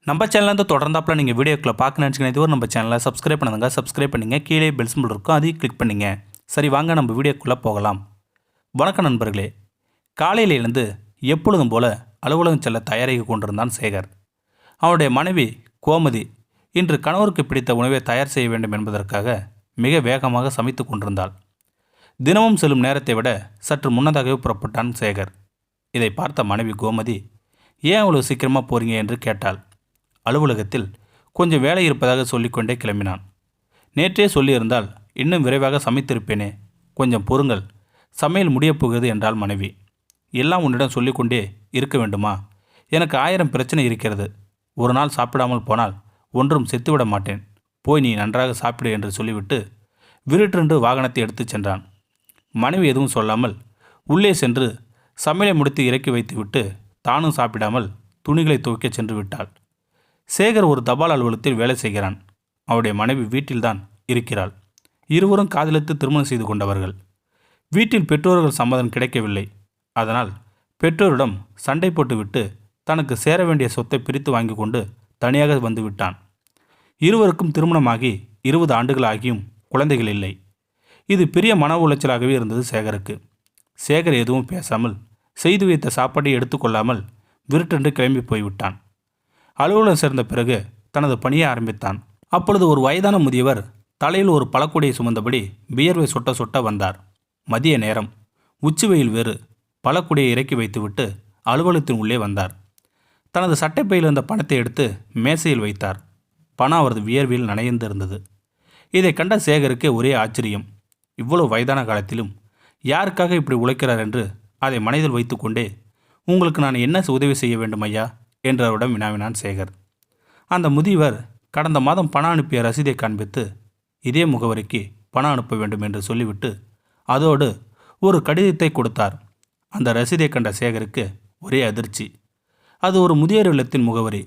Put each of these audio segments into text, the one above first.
நம்ம சேனலேருந்து தொடர்ந்தாப்பில் நீங்கள் வீடியோக்களை பார்க்க நினச்சிங்கன்னா இதுவரை நம்ம சேனலை சப்ஸ்கிரைப் பண்ணுங்க. சப்ஸ்கிரைப் பண்ணிங்க. கீழே பெல் சிம்பிள் இருக்கும், அதையும் கிளிக் பண்ணிங்க. சரி, வாங்க நம்ம வீடியோக்குள்ளே போகலாம். வணக்கம் நண்பர்களே. காலையில் எழுந்து எப்பொழுதும் போல அலுவலகம் செல்ல தயாராகி கொண்டிருந்தான் சேகர். அவனுடைய மனைவி கோமதி இன்று கணவருக்கு பிடித்த உணவை தயார் செய்ய வேண்டும் என்பதற்காக மிக வேகமாக சமைத்து கொண்டிருந்தாள். தினமும் செல்லும் நேரத்தை விட சற்று முன்னதாகவே புறப்பட்டான் சேகர். இதை பார்த்த மனைவி கோமதி, ஏன் அவ்வளோ சீக்கிரமாக போகிறீங்க என்று கேட்டாள். அலுவலகத்தில் கொஞ்சம் வேலை இருப்பதாக சொல்லிக்கொண்டே கிளம்பினான். நேற்றே சொல்லியிருந்தால் இன்னும் விரைவாக சமைத்திருப்பேனே, கொஞ்சம் பொறுங்கள், சமையல் முடியப் போகிறது என்றாள் மனைவி. எல்லாம் உன்னிடம் சொல்லிக்கொண்டே இருக்க வேண்டுமா? எனக்கு 1000 பிரச்சனை இருக்கிறது. ஒரு நாள் சாப்பிடாமல் போனால் ஒன்றும் செத்துவிட மாட்டேன். போய் நீ நன்றாக சாப்பிடு என்று சொல்லிவிட்டு விருட்டென்று வாகனத்தை எடுத்துச் சென்றான். மனைவி எதுவும் சொல்லாமல் உள்ளே சென்று சமையலை முடித்து இறக்கி வைத்துவிட்டு தானும் சாப்பிடாமல் துணிகளை துவைக்க சென்று விட்டாள். சேகர் ஒரு தபால் அலுவலகத்தில் வேலை செய்கிறான். அவருடைய மனைவி வீட்டில்தான் இருக்கிறாள். இருவரும் காதலித்து திருமணம் செய்து கொண்டவர்கள். வீட்டில் பெற்றோர்கள் சம்மதம் கிடைக்கவில்லை. அதனால் பெற்றோரிடம் சண்டை போட்டுவிட்டு தனக்கு சேர வேண்டிய சொத்தை பிரித்து வாங்கி கொண்டு தனியாக வந்து விட்டான். இருவருக்கும் திருமணமாகி 20 ஆண்டுகள் ஆகியும் குழந்தைகள் இல்லை. இது பெரிய மன உளைச்சலாகவே இருந்தது சேகருக்கு. சேகர் எதுவும் பேசாமல் செய்து வைத்த சாப்பாட்டை எடுத்துக்கொள்ளாமல் விருட்டென்று கிளம்பி போய்விட்டான். அலுவலகம் சேர்ந்த பிறகு தனது பணியை ஆரம்பித்தான். அப்பொழுது ஒரு வயதான முதியவர் தலையில் ஒரு பழக்கூடையை சுமந்தபடி வியர்வை சொட்ட சொட்ட வந்தார். மதிய நேரம், உச்சி வெயில் வேறு. பழக்கூடையை இறக்கி வைத்துவிட்டு அலுவலகத்தின் உள்ளே வந்தார். தனது சட்டைப்பையில் இருந்த பணத்தை எடுத்து மேசையில் வைத்தார். பணம் அவரது வியர்வையில் நனைந்திருந்தது. இதை கண்ட சேகருக்கு ஒரே ஆச்சரியம். இவ்வளவு வயதான காலத்திலும் யாருக்காக இப்படி உழைக்கிறார் என்று அதை மனதில் வைத்து கொண்டே, உங்களுக்கு நான் என்ன உதவி செய்ய வேண்டும் ஐயா என்றவரிடம் வினாவினான் சேகர். அந்த முதியவர் கடந்த மாதம் பணம் அனுப்பிய ரசீதை காண்பித்து, இதே முகவரிக்கு பணம் அனுப்ப வேண்டும் என்று சொல்லிவிட்டு அதோடு ஒரு கடிதத்தை கொடுத்தார். அந்த ரசீதை கண்ட சேகருக்கு ஒரே அதிர்ச்சி. அது ஒரு முதியோர் இல்லத்தின் முகவரி.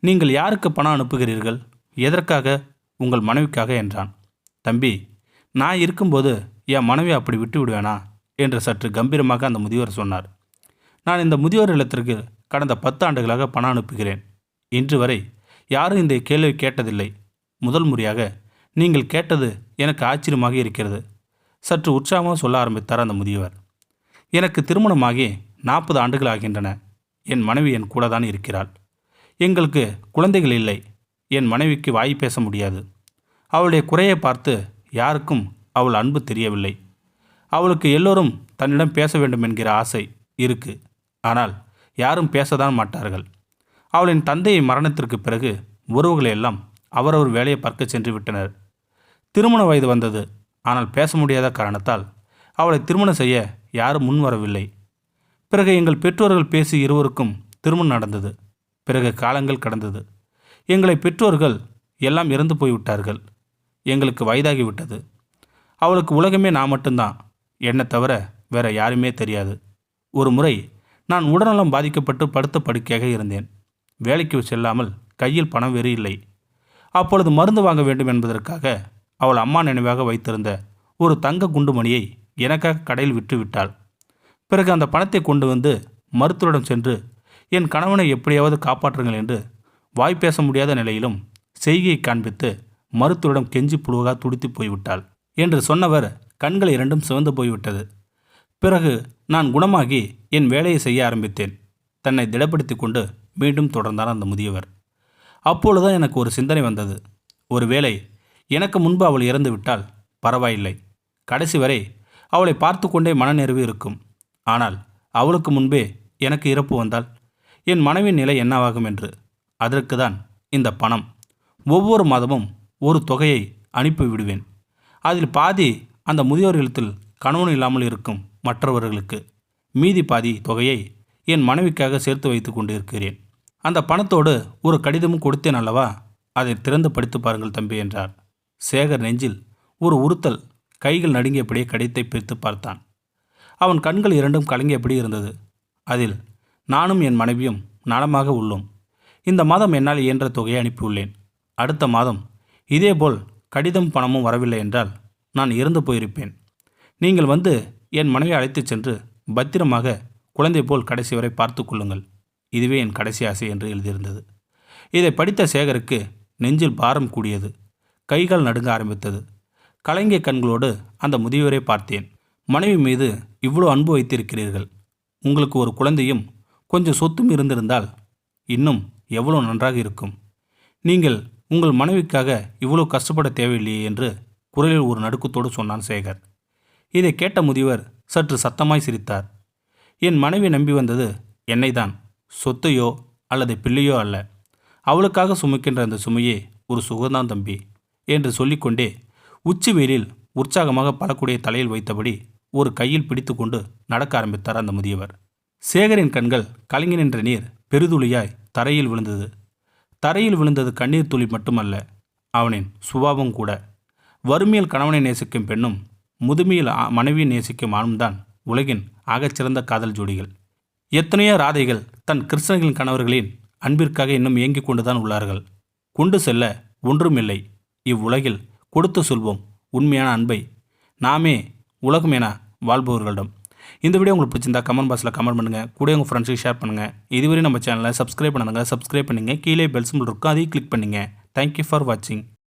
நீங்கள் யாருக்கு பணம் அனுப்புகிறீர்கள்? எதற்காக? உங்கள் மனைவிக்காக என்றான். தம்பி, நான் இருக்கும்போது என் மனைவி அப்படி விட்டு விடுவேனா என்று சற்று கம்பீரமாக அந்த முதியோர் சொன்னார். நான் இந்த முதியோர் இல்லத்திற்கு கடந்த 10 ஆண்டுகளாக பணம் அனுப்புகிறேன். இன்று வரை யாரும் இந்த கேள்வி கேட்டதில்லை. முதல் முறையாக நீங்கள் கேட்டது எனக்கு ஆச்சரியமாக இருக்கிறது. சற்று உற்சாகமாக சொல்ல ஆரம்பித்தார் அந்த முதியவர். எனக்கு திருமணமாகி 40 ஆண்டுகள் ஆகின்றன. என் மனைவி என் கூட தான் இருக்கிறாள். எங்களுக்கு குழந்தைகள் இல்லை. என் மனைவிக்கு வாய் பேச முடியாது. அவளுடைய குறையை பார்த்து யாருக்கும் அவள் அன்பு தெரியவில்லை. அவளுக்கு எல்லோரும் தன்னிடம் பேச வேண்டும் என்கிற ஆசை இருக்கு. ஆனால் யாரும் பேசதான் மாட்டார்கள். அவளின் தந்தையை மரணத்திற்கு பிறகு உறவுகளை எல்லாம் அவரவர் வேலையை பார்க்க சென்று விட்டனர். திருமண வயது வந்தது. ஆனால் பேச முடியாத காரணத்தால் அவளை திருமணம் செய்ய யாரும் முன் வரவில்லை. பிறகு எங்கள் பெற்றோர்கள் பேசி இருவருக்கும் திருமணம் நடந்தது. பிறகு காலங்கள் கடந்தது. எங்களை பெற்றோர்கள் எல்லாம் இறந்து போய்விட்டார்கள். எங்களுக்கு வயதாகிவிட்டது. அவளுக்கு உலகமே நான் மட்டும்தான். என்னை தவிர வேற யாருமே தெரியாது. ஒரு முறை நான் உடல்நலம் பாதிக்கப்பட்டு படுத்த படுக்கையாக இருந்தேன். வேலைக்கு செல்லாமல் கையில் பணம் வேறு இல்லை. அப்பொழுது மருந்து வாங்க வேண்டும் என்பதற்காக அவள் அம்மா நினைவாக வைத்திருந்த ஒரு தங்க குண்டுமணியை எனக்காக கடையில் விற்று விட்டாள். பிறகு அந்த பணத்தை கொண்டு வந்து மருத்துவரிடம் சென்று என் கணவனை எப்படியாவது காப்பாற்றுங்கள் என்று வாய் பேச முடியாத நிலையிலும் செய்கையை காண்பித்து மருத்துவரிடம் கெஞ்சி புழுவாக துடித்து போய்விட்டாள் என்று சொன்னவர் கண்கள் இரண்டும் சிவந்து போய்விட்டது. பிறகு நான் குணமாகி என் வேலையை செய்ய ஆரம்பித்தேன். தன்னை திடப்படுத்தி கொண்டு மீண்டும் தொடர்ந்தார் அந்த முதியவர். அப்பொழுதுதான் எனக்கு ஒரு சிந்தனை வந்தது. ஒருவேளை எனக்கு முன்பு அவள் இறந்து விட்டால் பரவாயில்லை. கடைசி வரை அவளை பார்த்து கொண்டே மனநிறைவு இருக்கும். ஆனால் அவளுக்கு முன்பே எனக்கு இறப்பு வந்தால் என் மனைவின் நிலை என்னவாகும் என்று. அதற்கு தான் இந்த பணம். ஒவ்வொரு மாதமும் ஒரு தொகையை அனுப்பி விடுவேன். அதில் பாதி அந்த முதியோர் இல்லத்தில் கணவன் இல்லாமல் இருக்கும் மற்றவர்களுக்கு, மீதி பாதி தொகையை என் மனைவிக்காக சேர்த்து வைத்து கொண்டு இருக்கிறேன். அந்த பணத்தோடு ஒரு கடிதமும் கொடுத்தேன் அல்லவா, அதை திறந்து படித்து பாருங்கள் தம்பி என்றார். சேகர் நெஞ்சில் ஒரு உறுத்தல். கைகள் நடுங்கியபடியே கடிதத்தை பிரித்து பார்த்தான். அவன் கண்கள் இரண்டும் கலங்கியபடி இருந்தது. அதில், நானும் என் மனைவியும் நலமாக உள்ளோம். இந்த மாதம் என்னால் இயன்ற தொகையை அனுப்பியுள்ளேன். அடுத்த மாதம் இதேபோல் கடிதம் பணமும் வரவில்லை என்றால் நான் இறந்து போயிருப்பேன். நீங்கள் வந்து என் மனைவியை அழைத்துச் சென்று பத்திரமாக குழந்தை போல் கடைசி வரை பார்த்து கொள்ளுங்கள். இதுவே என் கடைசி ஆசை என்று எழுதியிருந்தது. இதை படித்த சேகருக்கு நெஞ்சில் பாரம் கூடியது. கைகள் நடுங்க ஆரம்பித்தது. கலங்கிய கண்களோடு அந்த முதியவரை பார்த்தேன். மனைவி மீது இவ்வளோ அன்பு வைத்திருக்கிறீர்கள். உங்களுக்கு ஒரு குழந்தையும் கொஞ்சம் சொத்தும் இருந்திருந்தால் இன்னும் எவ்வளோ நன்றாக இருக்கும். நீங்கள் உங்கள் மனைவிக்காக இவ்வளோ கஷ்டப்பட தேவையில்லையே என்று குரலில் ஒரு நடுக்கத்தோடு சொன்னான் சேகர். இதை கேட்ட முதியவர் சற்று சத்தமாய் சிரித்தார். என் மனைவி நம்பி வந்தது என்னை தான், சொத்தையோ அல்லது பிள்ளையோ அல்ல. அவளுக்காக சுமக்கின்ற அந்த சுமையே ஒரு சுகந்தான் தம்பி என்று சொல்லிக்கொண்டே உச்சி வெயிலில் உற்சாகமாக பழக்கூடிய தலையில் வைத்தபடி ஒரு கையில் பிடித்து கொண்டு நடக்க ஆரம்பித்தார் அந்த முதியவர். சேகரின் கண்கள் கலங்கி நின்ற நீர் பெருதுளியாய் தரையில் விழுந்தது. தரையில் விழுந்தது கண்ணீர் துளி மட்டுமல்ல, அவனின் சுபாவம் கூட. வறுமையில் கணவனை நேசிக்கும் பெண்ணும் முதுமையில் மனைவியை நேசிக்கும் ஆணும்தான் உலகின் ஆகச்சிறந்த காதல் ஜோடிகள். எத்தனையோ ராதைகள் தன் கிருஷ்ணர்களின் கணவர்களின் அன்பிற்காக இன்னும் இயங்கிக் கொண்டுதான் உள்ளார்கள். கொண்டு செல்ல ஒன்றுமில்லை இவ்வுலகில், கொடுத்து சொல்வோம் உண்மையான அன்பை நாமே உலகம் என வாழ்பவர்களிடம். இந்த வீடியோ உங்களுக்கு பிடிச்சிருந்தா கமெண்ட் பாக்ஸில் கமெண்ட் பண்ணுங்கள். கூட உங்கள் ஃப்ரெண்ட்ஸுக்கு ஷேர் பண்ணுங்கள். இதுவரை நம்ம சேனலை சப்ஸ்கிரைப் பண்ணுங்கள். சப்ஸ்கிரைப் பண்ணிங்க. கீழே பெல் சிம்பல் இருக்கும், அதையும் கிளிக் பண்ணிங்க. தேங்க்யூ ஃபார் வாட்சிங்.